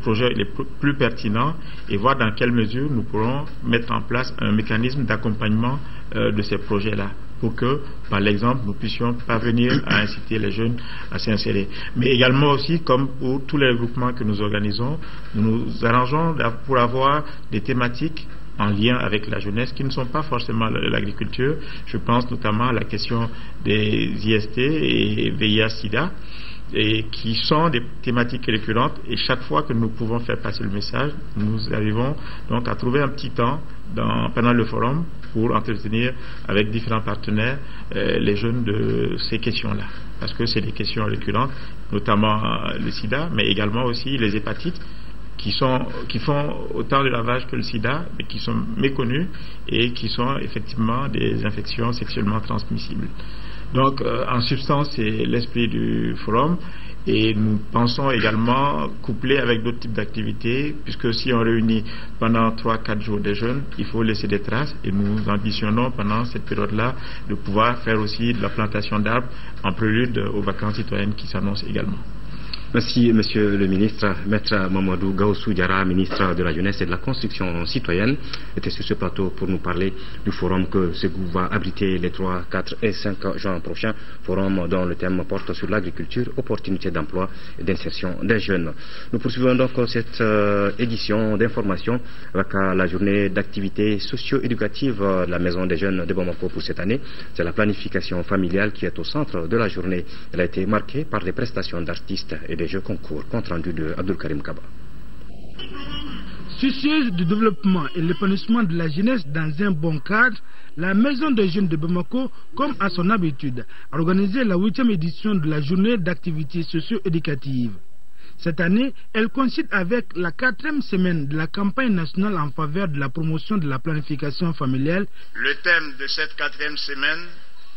plus pertinents et voir dans quelle mesure nous pourrons mettre en place un mécanisme d'accompagnement de ces projets-là, pour que, par l'exemple, nous puissions parvenir à inciter les jeunes à s'insérer. Mais également aussi, comme pour tous les regroupements que nous organisons, nous nous arrangeons pour avoir des thématiques en lien avec la jeunesse qui ne sont pas forcément l'agriculture. Je pense notamment à la question des IST et VIH-Sida, et qui sont des thématiques récurrentes, et chaque fois que nous pouvons faire passer le message, nous arrivons donc à trouver un petit temps pendant le forum pour entretenir avec différents partenaires les jeunes de ces questions-là, parce que c'est des questions récurrentes, notamment le sida, mais également aussi les hépatites, qui font autant de lavage que le sida, mais qui sont méconnus et qui sont effectivement des infections sexuellement transmissibles. Donc, en substance, c'est l'esprit du forum, et nous pensons également coupler avec d'autres types d'activités, puisque si on réunit pendant 3-4 jours des jeunes, il faut laisser des traces, et nous ambitionnons pendant cette période-là de pouvoir faire aussi de la plantation d'arbres en prélude aux vacances citoyennes qui s'annoncent également. Merci, Monsieur le ministre. Maître Mamadou Gaussou Diarra, ministre de la Jeunesse et de la Construction citoyenne, était sur ce plateau pour nous parler du forum que Ségou va abriter les 3, 4 et 5 juin prochains. Forum dont le thème porte sur l'agriculture, opportunités d'emploi et d'insertion des jeunes. Nous poursuivons donc cette édition d'information avec la journée d'activités socio-éducatives de la Maison des Jeunes de Bamako pour cette année. C'est la planification familiale qui est au centre de la journée. Elle a été marquée par les prestations d'artistes et des jeux concours. Compte rendu de Abdul Karim Kaba. Soucieuse du développement et l'épanouissement de la jeunesse dans un bon cadre, la Maison des Jeunes de Bamako, comme à son habitude, a organisé la 8e édition de la journée d'activités socio-éducatives. Cette année, elle coïncide avec la 4e semaine de la campagne nationale en faveur de la promotion de la planification familiale. Le thème de cette 4e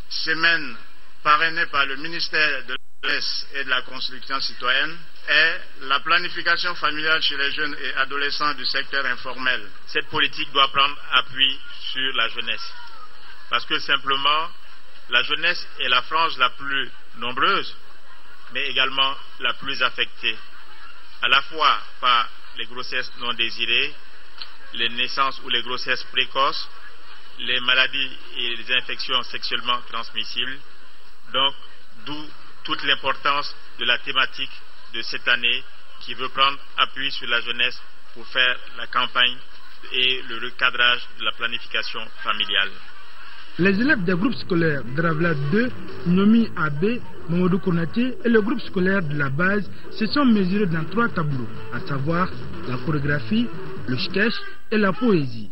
semaine parrainée par le ministère de et de la construction citoyenne, est la planification familiale chez les jeunes et adolescents du secteur informel. Cette politique doit prendre appui sur la jeunesse, parce que simplement la jeunesse est la frange la plus nombreuse, mais également la plus affectée, à la fois par les grossesses non désirées, les naissances ou les grossesses précoces, les maladies et les infections sexuellement transmissibles. Donc, d'où toute l'importance de la thématique de cette année qui veut prendre appui sur la jeunesse pour faire la campagne et le recadrage de la planification familiale. Les élèves des groupes scolaires de Ravla 2, Nomi Abe, Mamadou Konaté et le groupe scolaire de la base se sont mesurés dans 3 tableaux, à savoir la chorégraphie, le sketch et la poésie.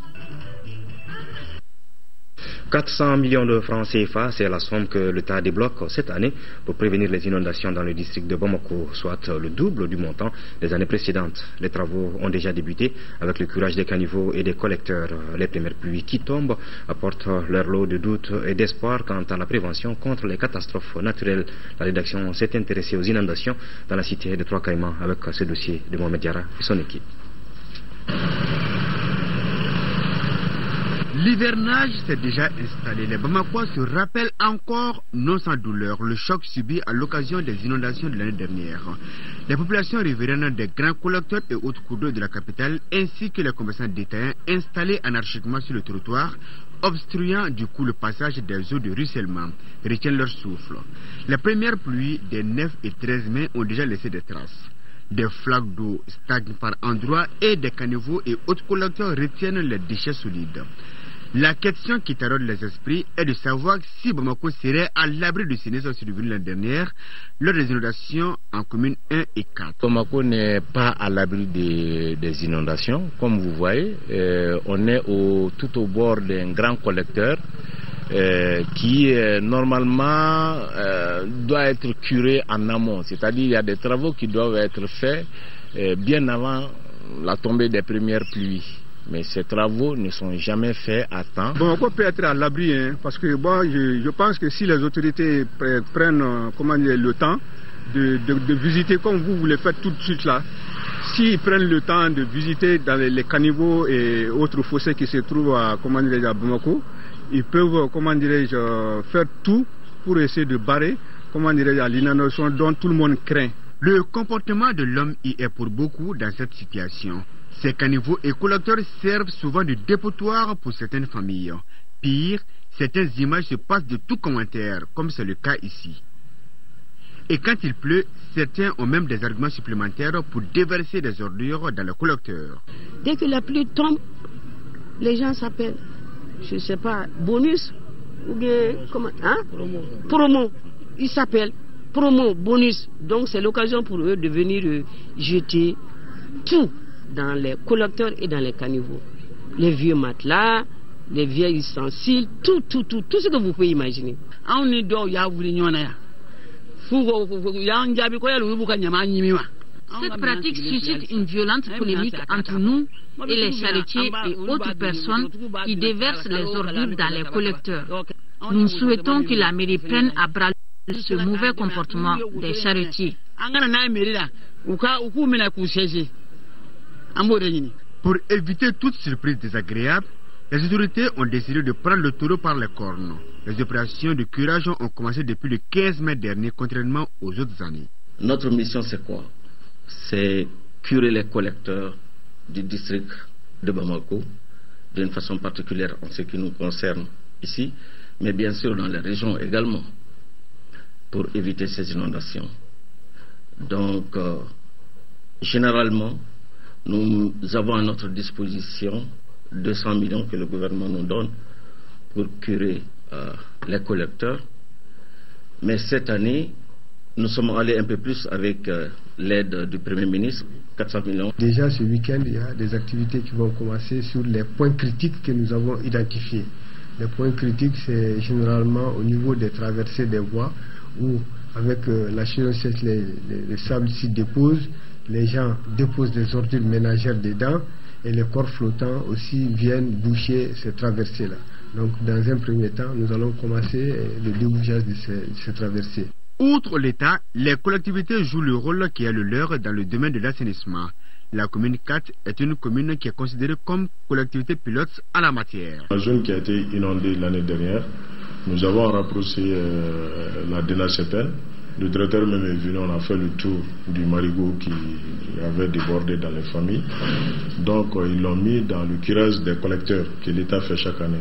400 millions de francs CFA, c'est la somme que l'État débloque cette année pour prévenir les inondations dans le district de Bamako, soit le double du montant des années précédentes. Les travaux ont déjà débuté avec le curage des caniveaux et des collecteurs. Les premières pluies qui tombent apportent leur lot de doutes et d'espoir quant à la prévention contre les catastrophes naturelles. La rédaction s'est intéressée aux inondations dans la cité de Trois-Caïmans avec ce dossier de Mohamed Diarra et son équipe. L'hivernage s'est déjà installé. Les Bamakois se rappellent encore, non sans douleur, le choc subi à l'occasion des inondations de l'année dernière. Les populations riveraines des grands collecteurs et autres cours d'eau de la capitale, ainsi que les commerçants détaillants installés anarchiquement sur le trottoir, obstruant du coup le passage des eaux de ruissellement, retiennent leur souffle. Les premières pluies des 9 et 13 mai ont déjà laissé des traces. Des flaques d'eau stagnent par endroits et des caniveaux et autres collecteurs retiennent les déchets solides. La question qui taraude les esprits est de savoir si Bamako serait à l'abri du sinistre survenu l'année dernière lors des inondations en communes 1 et 4. Bamako n'est pas à l'abri des inondations. Comme vous voyez, on est tout au bord d'un grand collecteur qui normalement doit être curé en amont. C'est-à-dire qu'il y a des travaux qui doivent être faits bien avant la tombée des premières pluies. Mais ces travaux ne sont jamais faits à temps. Bon, on peut être à l'abri, parce que bon, je pense que si les autorités prennent le temps de visiter comme vous le faites tout de suite là, s'ils prennent le temps de visiter dans les caniveaux et autres fossés qui se trouvent à Bamako, ils peuvent faire tout pour essayer de barrer l'inondation dont tout le monde craint. Le comportement de l'homme y est pour beaucoup dans cette situation. Ces caniveaux et collecteurs servent souvent de dépotoir pour certaines familles. Pire, certaines images se passent de tout commentaire, comme c'est le cas ici. Et quand il pleut, certains ont même des arguments supplémentaires pour déverser des ordures dans le collecteur. Dès que la pluie tombe, les gens s'appellent, je ne sais pas, bonus ou bien comment, promo. Ils s'appellent promo, bonus. Donc c'est l'occasion pour eux de venir jeter tout dans les collecteurs et dans les caniveaux. Les vieux matelas, les vieilles ustensiles, tout ce que vous pouvez imaginer. Cette pratique suscite une violente polémique entre nous et les charretiers et autres personnes qui déversent les ordures dans les collecteurs. Nous souhaitons que la mairie prenne à bras ce mauvais comportement des charretiers. Pour éviter toute surprise désagréable, les autorités ont décidé de prendre le taureau par les cornes. Les opérations de curage ont commencé depuis le 15 mai dernier, contrairement aux autres années. Notre mission, c'est quoi? C'est curer les collecteurs du district de Bamako, d'une façon particulière en ce qui nous concerne ici, mais bien sûr dans les régions également, pour éviter ces inondations. Donc, généralement, nous avons à notre disposition 200 millions que le gouvernement nous donne pour curer les collecteurs. Mais cette année, nous sommes allés un peu plus avec l'aide du Premier ministre, 400 millions. Déjà ce week-end, il y a des activités qui vont commencer sur les points critiques que nous avons identifiés. Les points critiques, c'est généralement au niveau des traversées des voies où, avec la saison sèche, les sables s'y déposent, les gens déposent des ordures ménagères dedans et les corps flottants aussi viennent boucher ces traversées-là. Donc, dans un premier temps, nous allons commencer le débouchage de ces traversées. Outre l'État, les collectivités jouent le rôle qui est le leur dans le domaine de l'assainissement. La commune 4 est une commune qui est considérée comme collectivité pilote en la matière. La zone qui a été inondée l'année dernière, nous avons rapproché la DENACEPEN. Le directeur même est venu, on a fait le tour du marigot qui avait débordé dans les familles. Donc ils l'ont mis dans le curage des collecteurs que l'État fait chaque année.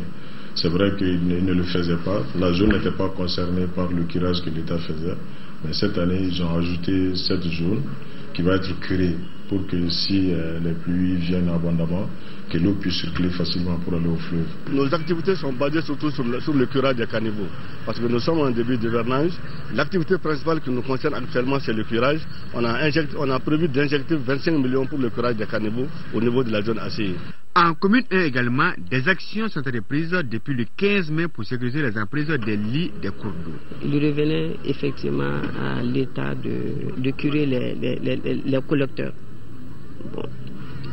C'est vrai qu'il ne le faisait pas. La zone n'était pas concernée par le curage que l'État faisait. Mais cette année, ils ont ajouté cette zone qui va être curée pour que si les pluies viennent abondamment, que l'eau puisse circuler facilement pour aller au fleuve. Nos activités sont basées surtout sur le curage des caniveaux. Parce que nous sommes en début d'hivernage. L'activité principale qui nous concerne actuellement, c'est le curage. On a prévu d'injecter 25 millions pour le curage des caniveaux au niveau de la zone ACI. En commune 1 également, des actions sont prises depuis le 15 mai pour sécuriser les emprises des lits des cours d'eau. Il revenait effectivement à l'État de curer les collecteurs. Bon.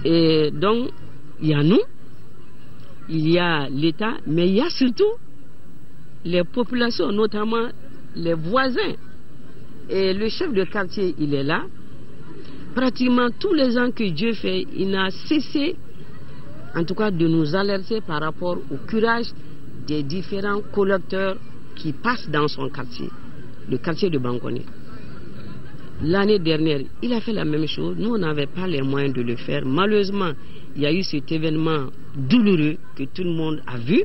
Et donc, il y a nous, il y a l'État, mais il y a surtout les populations, notamment les voisins. Et le chef de quartier, il est là. Pratiquement tous les ans que Dieu fait, il n'a cessé, en tout cas, de nous alerter par rapport au curage des différents collecteurs qui passent dans son quartier, le quartier de Bangoné. L'année dernière, il a fait la même chose. Nous, on n'avait pas les moyens de le faire. Malheureusement, il y a eu cet événement douloureux que tout le monde a vu.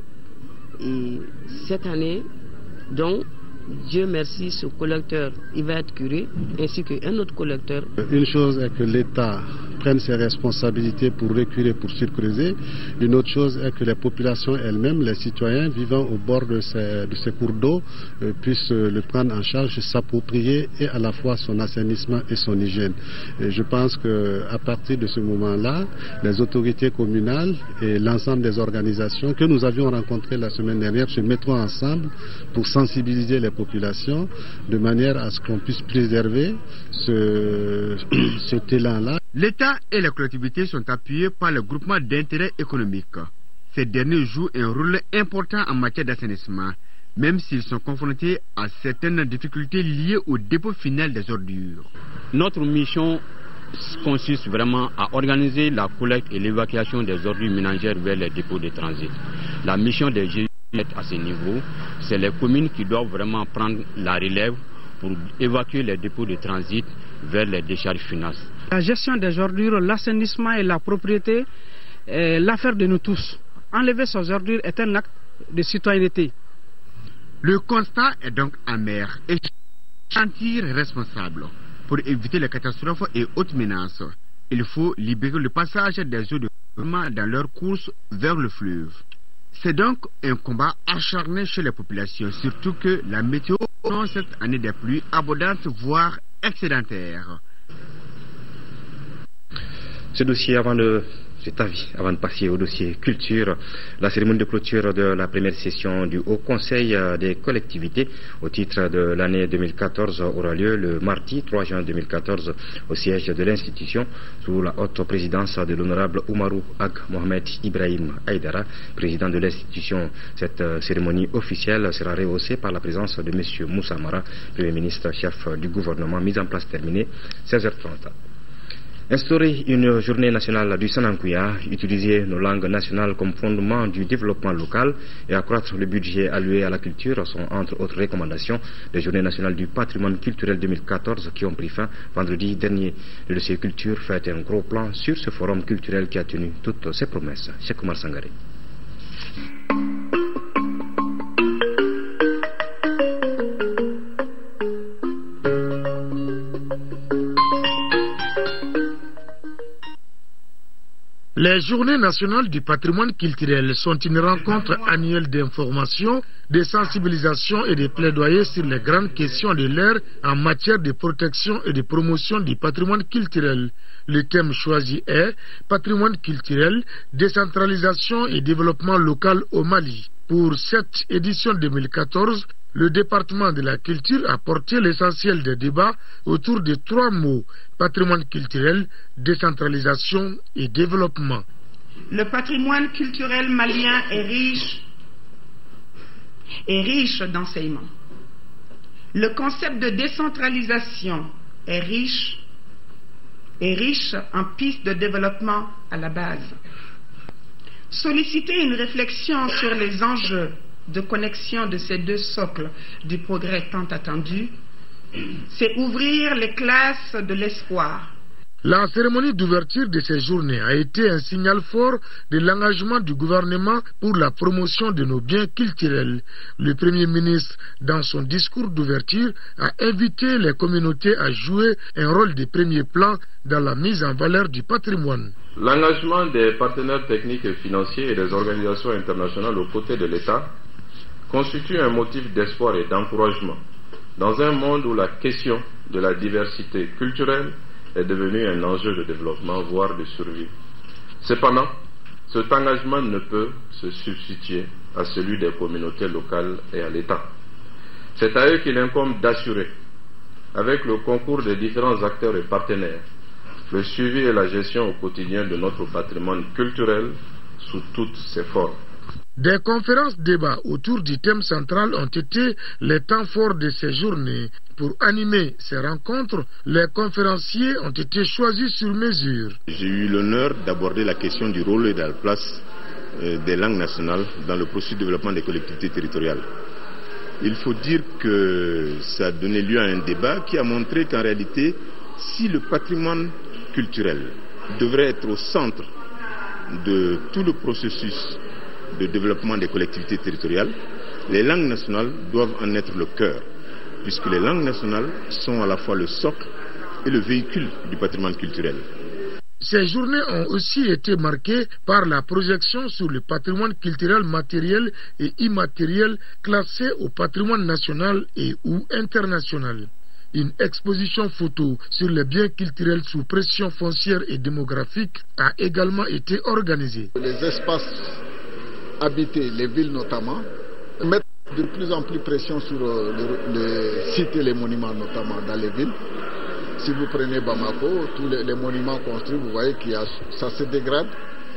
Et cette année, donc, Dieu merci, ce collecteur, il va être curé, ainsi qu'un autre collecteur. Une chose est que l'État prenne ses responsabilités pour reculer, pour sécuriser. Une autre chose est que les populations elles-mêmes, les citoyens vivant au bord de ces cours d'eau, puissent le prendre en charge, s'approprier et à la fois son assainissement et son hygiène. Et je pense qu'à partir de ce moment-là, les autorités communales et l'ensemble des organisations que nous avions rencontrées la semaine dernière se mettront ensemble pour sensibiliser les populations de manière à ce qu'on puisse préserver cet élan-là. L'État et les collectivités sont appuyés par le groupement d'intérêt économique. Ces derniers jouent un rôle important en matière d'assainissement, même s'ils sont confrontés à certaines difficultés liées au dépôt final des ordures. Notre mission consiste vraiment à organiser la collecte et l'évacuation des ordures ménagères vers les dépôts de transit. La mission des GIE à ce niveau, c'est les communes qui doivent vraiment prendre la relève pour évacuer les dépôts de transit vers les décharges finales. La gestion des ordures, l'assainissement et la propriété est l'affaire de nous tous. Enlever ces ordures est un acte de citoyenneté. Le constat est donc amer et sentir responsable. Pour éviter les catastrophes et autres menaces, il faut libérer le passage des eaux de ruissellement dans leur course vers le fleuve. C'est donc un combat acharné chez les populations, surtout que la météo annonce cette année des pluies abondantes, voire excédentaires. Ce dossier cet avis, avant de passer au dossier culture, la cérémonie de clôture de la première session du Haut Conseil des collectivités au titre de l'année 2014 aura lieu le mardi 3 juin 2014 au siège de l'institution sous la haute présidence de l'honorable Oumarou Ag Mohamed Ibrahim Aïdara, président de l'institution. Cette cérémonie officielle sera rehaussée par la présence de M. Moussa Mara, Premier ministre chef du gouvernement, mise en place terminée 16h30. Instaurer une journée nationale du Sanankuya, utiliser nos langues nationales comme fondement du développement local et accroître le budget alloué à la culture sont entre autres recommandations des journées nationales du patrimoine culturel 2014 qui ont pris fin vendredi dernier. Le dossier culture fait un gros plan sur ce forum culturel qui a tenu toutes ses promesses. Cheikh Oumar Sangaré. Les journées nationales du patrimoine culturel sont une rencontre annuelle d'information, de sensibilisation et de plaidoyer sur les grandes questions de l'ère en matière de protection et de promotion du patrimoine culturel. Le thème choisi est Patrimoine culturel, décentralisation et développement local au Mali. Pour cette édition 2014, le département de la culture a porté l'essentiel des débats autour de 3 mots: patrimoine culturel, décentralisation et développement. Le patrimoine culturel malien est riche d'enseignements. Le concept de décentralisation est riche en pistes de développement à la base. Solliciter une réflexion sur les enjeux de connexion de ces 2 socles du progrès tant attendu, c'est ouvrir les classes de l'espoir. La cérémonie d'ouverture de ces journées a été un signal fort de l'engagement du gouvernement pour la promotion de nos biens culturels. Le Premier ministre, dans son discours d'ouverture, a invité les communautés à jouer un rôle de premier plan dans la mise en valeur du patrimoine. L'engagement des partenaires techniques et financiers et des organisations internationales aux côtés de l'État constitue un motif d'espoir et d'encouragement dans un monde où la question de la diversité culturelle est devenue un enjeu de développement, voire de survie. Cependant, cet engagement ne peut se substituer à celui des communautés locales et à l'État. C'est à eux qu'il incombe d'assurer, avec le concours des différents acteurs et partenaires, le suivi et la gestion au quotidien de notre patrimoine culturel sous toutes ses formes. Des conférences-débats autour du thème central ont été les temps forts de ces journées. Pour animer ces rencontres, les conférenciers ont été choisis sur mesure. J'ai eu l'honneur d'aborder la question du rôle et de la place des langues nationales dans le processus de développement des collectivités territoriales. Il faut dire que ça a donné lieu à un débat qui a montré qu'en réalité, si le patrimoine culturel devrait être au centre de tout le processus de développement des collectivités territoriales, les langues nationales doivent en être le cœur, puisque les langues nationales sont à la fois le socle et le véhicule du patrimoine culturel. Ces journées ont aussi été marquées par la projection sur le patrimoine culturel matériel et immatériel classé au patrimoine national et ou international. Une exposition photo sur les biens culturels sous pression foncière et démographique a également été organisée. Les espaces habités, les villes notamment, mettent de plus en plus pression sur les sites et les monuments, notamment dans les villes. Si vous prenez Bamako, tous les monuments construits, vous voyez que ça se dégrade.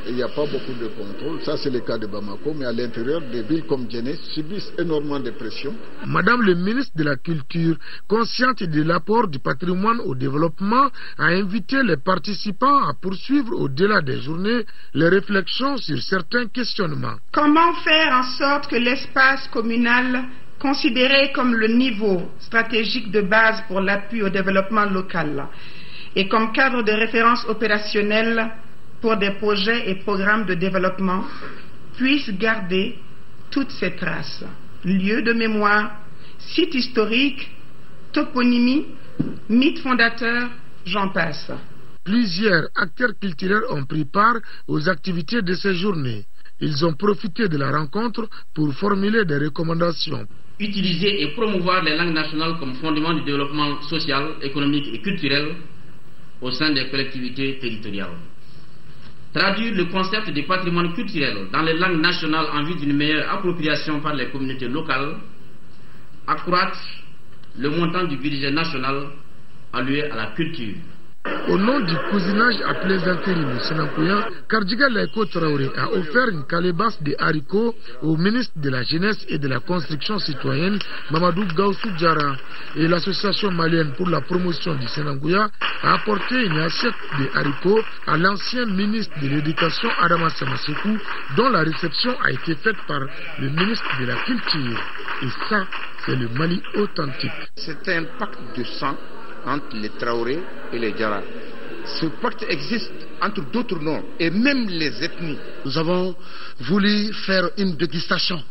il n'y a pas beaucoup de contrôle. Ça, c'est le cas de Bamako, mais à l'intérieur, des villes comme Djenné subissent énormément de pression. Madame le ministre de la Culture, consciente de l'apport du patrimoine au développement, a invité les participants à poursuivre au-delà des journées les réflexions sur certains questionnements. Comment faire en sorte que l'espace communal, considéré comme le niveau stratégique de base pour l'appui au développement local et comme cadre de référence opérationnelle pour des projets et programmes de développement, puisse garder toutes ces traces, lieux de mémoire, sites historiques, toponymie, mythes fondateurs, j'en passe. Plusieurs acteurs culturels ont pris part aux activités de ces journées. Ils ont profité de la rencontre pour formuler des recommandations. Utiliser et promouvoir les langues nationales comme fondement du développement social, économique et culturel au sein des collectivités territoriales. Traduire le concept du patrimoine culturel dans les langues nationales en vue d'une meilleure appropriation par les communautés locales. Accroître le montant du budget national alloué à la culture. Au nom du cousinage à plaisanterie de Sénankouya, Kardjiga Laïko Traoré a offert une calebasse de haricots au ministre de la Jeunesse et de la Construction citoyenne, Mamadou Gaussou Diarra. Et l'association malienne pour la promotion du Sénankouya a apporté une assiette de haricots à l'ancien ministre de l'Éducation, Adama Samasekou, dont la réception a été faite par le ministre de la Culture. Et ça, c'est le Mali authentique. C'est un pacte de sang entre les Traoré et les Diarra. Ce pacte existe entre d'autres noms et même les ethnies. Nous avons voulu faire une dégustation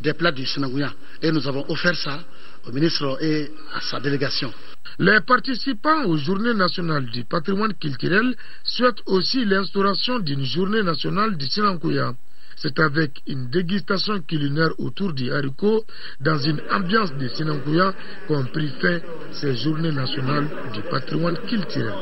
des plats du Sénankouya et nous avons offert ça au ministre et à sa délégation. Les participants aux Journées nationales du patrimoine culturel souhaitent aussi l'instauration d'une Journée nationale du Sénankouya. C'est avec une dégustation culinaire autour du haricot dans une ambiance de Sénankouya qu'ont pris fin ces journées nationales du patrimoine culturel.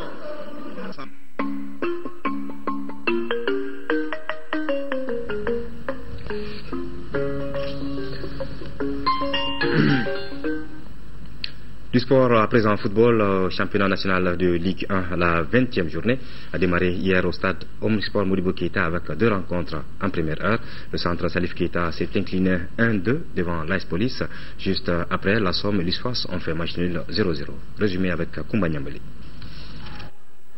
Du sport à présent football, championnat national de Ligue 1, la 20e journée a démarré hier au stade Omnisport Modibo Keïta avec 2 rencontres en première heure. Le centre Salif Keïta s'est incliné 1-2 devant l'AS Police. Juste après, la Somme et l'USFAS ont fait match nul 0-0. Résumé avec Koumba Niambali.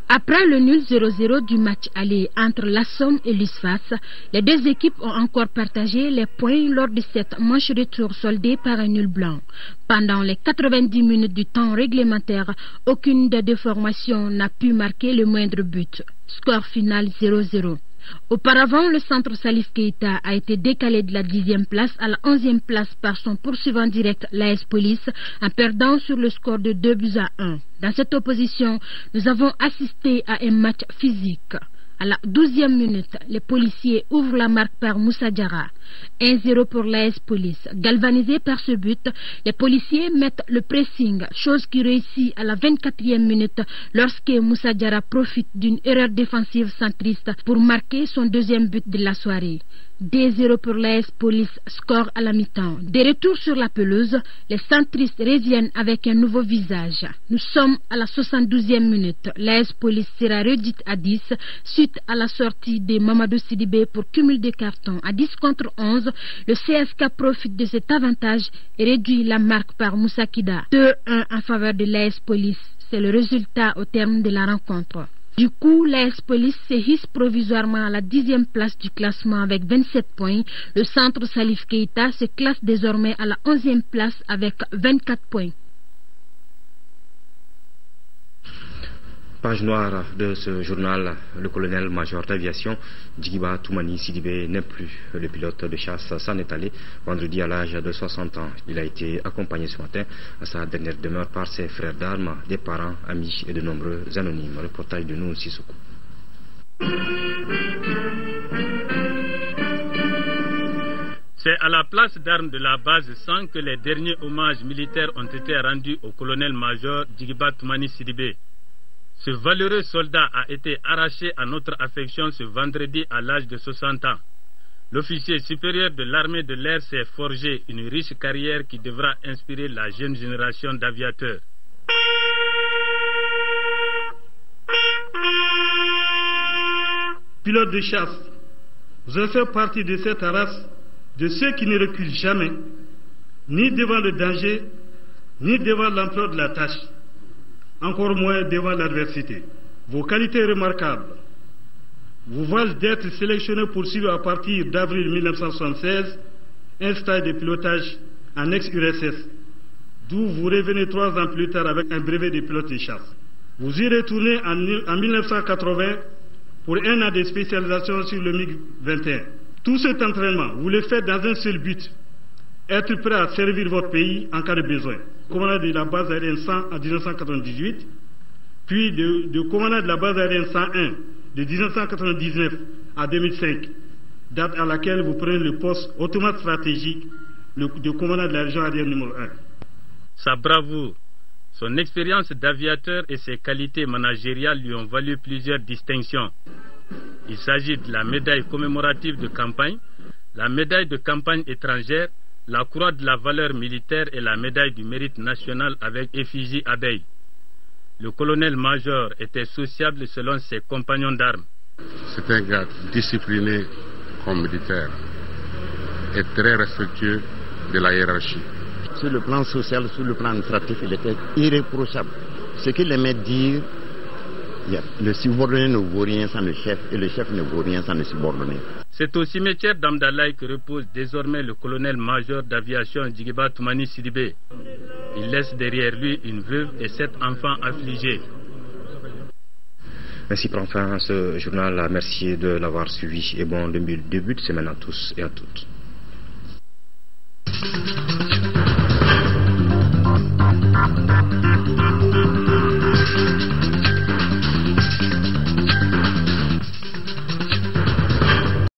Après le nul 0-0 du match aller entre la Somme et l'USFAS, les deux équipes ont encore partagé les points lors de cette manche retour soldée par un nul blanc. Pendant les 90 minutes du temps réglementaire, aucune des deux formations n'a pu marquer le moindre but. Score final 0-0. Auparavant, le centre Salif Keïta a été décalé de la 10e place à la 11e place par son poursuivant direct, l'AS Police, en perdant sur le score de 2-1. Dans cette opposition, nous avons assisté à un match physique. À la 12e minute, les policiers ouvrent la marque par Moussa Diarra. 1-0 pour l'AS Police. Galvanisés par ce but, les policiers mettent le pressing, chose qui réussit à la 24e minute lorsque Moussa Diarra profite d'une erreur défensive centriste pour marquer son deuxième but de la soirée. 2-0 pour l'AS Police, score à la mi-temps. Des retours sur la pelouse, les centristes reviennent avec un nouveau visage. Nous sommes à la 72e minute. L'AS Police sera réduite à 10 suite à la sortie de Mamadou Sidibé pour cumul de cartons. À 10 contre 11, le CSK profite de cet avantage et réduit la marque par Moussa Kida. 2-1 en faveur de l'AS Police. C'est le résultat au terme de la rencontre. Du coup, l'AS Police se hisse provisoirement à la 10e place du classement avec 27 points. Le centre Salif Keïta se classe désormais à la 11e place avec 24 points. Page noire de ce journal, le colonel-major d'aviation Djigiba Toumani Sidibé n'est plus. Le pilote de chasse s'en est allé vendredi à l'âge de 60 ans. Il a été accompagné ce matin à sa dernière demeure par ses frères d'armes, des parents, amis et de nombreux anonymes. Reportage de Noun Sissoko. C'est à la place d'armes de la base 100 que les derniers hommages militaires ont été rendus au colonel-major Djigiba Toumani Sidibé. Ce valeureux soldat a été arraché à notre affection ce vendredi à l'âge de 60 ans. L'officier supérieur de l'armée de l'air s'est forgé une riche carrière qui devra inspirer la jeune génération d'aviateurs. Pilote de chasse, Vous avez fait partie de cette race, de ceux qui ne reculent jamais, ni devant le danger, ni devant l'ampleur de la tâche, encore moins devant l'adversité. Vos qualités remarquables vous valent d'être sélectionné pour suivre à partir d'avril 1976 un stage de pilotage en ex-URSS, d'où vous revenez 3 ans plus tard avec un brevet de pilote de chasse. Vous y retournez en 1980 pour 1 an de spécialisation sur le MiG-21. Tout cet entraînement, vous le faites dans un seul but, être prêt à servir votre pays en cas de besoin. Commandant de la base aérienne 100 en 1998, puis de commandant de la base aérienne 101 de 1999 à 2005, date à laquelle vous prenez le poste automate stratégique de commandant de la région aérienne numéro 1. Sa bravoure, son expérience d'aviateur et ses qualités managériales lui ont valu plusieurs distinctions. Il s'agit de la médaille commémorative de campagne, la médaille de campagne étrangère, la croix de la valeur militaire et la médaille du mérite national avec effigie abeille. Le colonel-major était sociable selon ses compagnons d'armes. C'est un gars discipliné comme militaire et très respectueux de la hiérarchie. Sur le plan social, sur le plan administratif, il était irréprochable. Ce qu'il aimait dire, le subordonné ne vaut rien sans le chef et le chef ne vaut rien sans le subordonné. C'est au cimetière d'Amdalaï que repose désormais le colonel-major d'aviation Djigiba Toumani Sidibé. Il laisse derrière lui une veuve et 7 enfants affligés. Ainsi prend fin ce journal. Merci de l'avoir suivi et bon début de semaine à tous et à toutes.